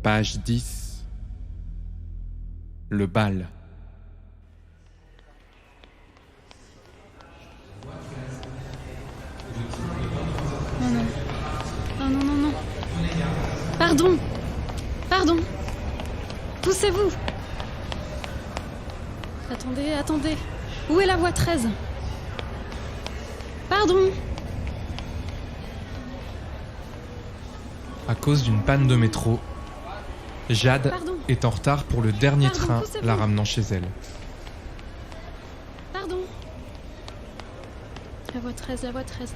Page 10. Le bal. Non, non. Non, non, non, non. Pardon. Pardon. Poussez-vous. Attendez, attendez. Où est la voie 13 ? Pardon. À cause d'une panne de métro, Jade Pardon. est en retard pour le dernier Pardon, train poussez-vous. la ramenant chez elle. Pardon. La voie 13, la voie 13.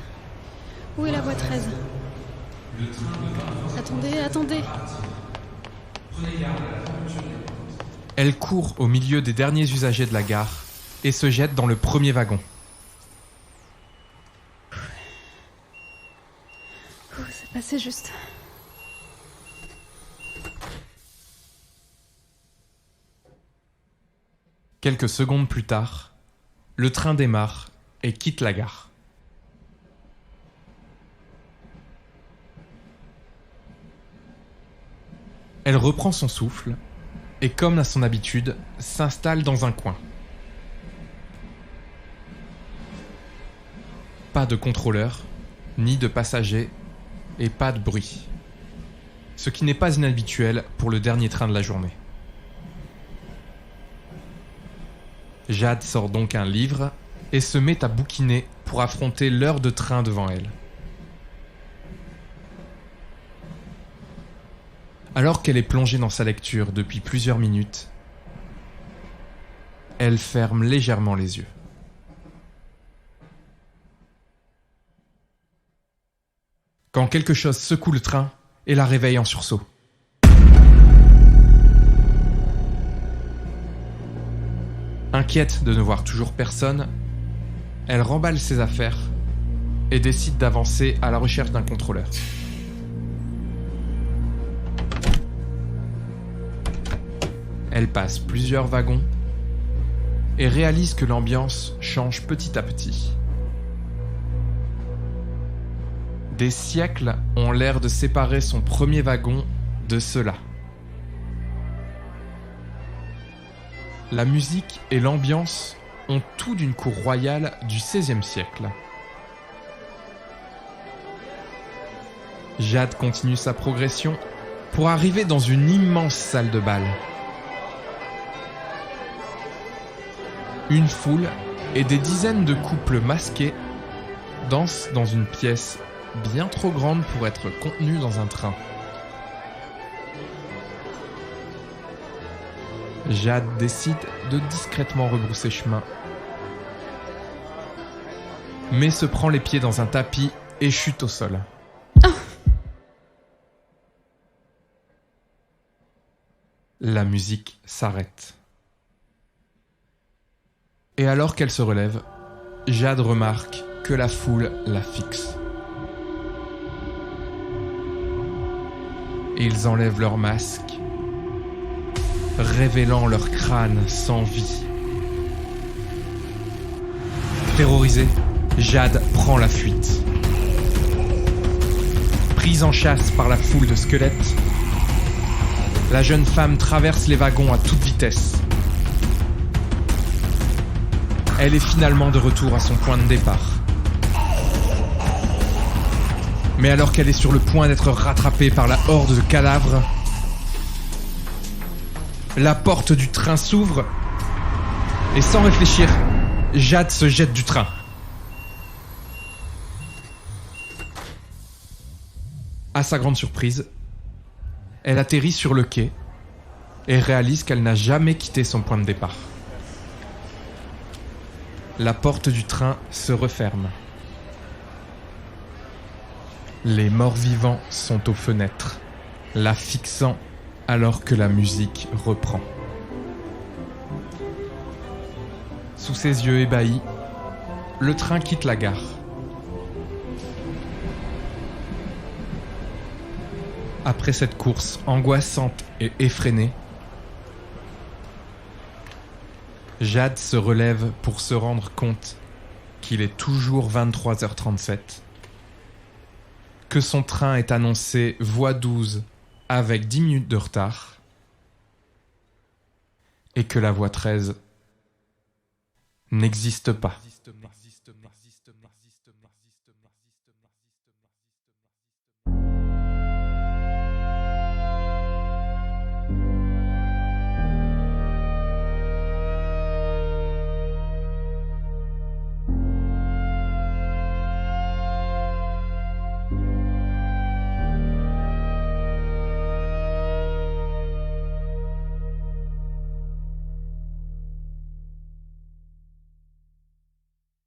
Où est la voie 13 ? Attendez, attendez. Elle court au milieu des derniers usagers de la gare et se jette dans le premier wagon. C'est passé juste. Quelques secondes plus tard, le train démarre et quitte la gare. Elle reprend son souffle et, comme à son habitude, s'installe dans un coin. Pas de contrôleur, ni de passagers, et pas de bruit. Ce qui n'est pas inhabituel pour le dernier train de la journée. Jade sort donc un livre et se met à bouquiner pour affronter l'heure de train devant elle. Alors qu'elle est plongée dans sa lecture depuis plusieurs minutes, elle ferme légèrement les yeux. Quand quelque chose secoue le train et la réveille en sursaut. Inquiète de ne voir toujours personne, elle remballe ses affaires et décide d'avancer à la recherche d'un contrôleur. Elle passe plusieurs wagons et réalise que l'ambiance change petit à petit. Des siècles ont l'air de séparer son premier wagon de ceux-là. La musique et l'ambiance ont tout d'une cour royale du XVIe siècle. Jade continue sa progression pour arriver dans une immense salle de bal. Une foule et des dizaines de couples masqués dansent dans une pièce bien trop grande pour être contenue dans un train. Jade décide de discrètement rebrousser chemin, mais se prend les pieds dans un tapis et chute au sol. La musique s'arrête. Et alors qu'elle se relève, Jade remarque que la foule la fixe. Ils enlèvent leurs masques, révélant leur crâne sans vie. Terrorisée, Jade prend la fuite. Prise en chasse par la foule de squelettes, la jeune femme traverse les wagons à toute vitesse. Elle est finalement de retour à son point de départ. Mais alors qu'elle est sur le point d'être rattrapée par la horde de cadavres, la porte du train s'ouvre et sans réfléchir, Jade se jette du train. À sa grande surprise, elle atterrit sur le quai et réalise qu'elle n'a jamais quitté son point de départ. La porte du train se referme. Les morts-vivants sont aux fenêtres, la fixant alors que la musique reprend. Sous ses yeux ébahis, le train quitte la gare. Après cette course angoissante et effrénée, Jade se relève pour se rendre compte qu'il est toujours 23h37, que son train est annoncé voie 12 avec 10 minutes de retard et que la voie 13 n'existe pas.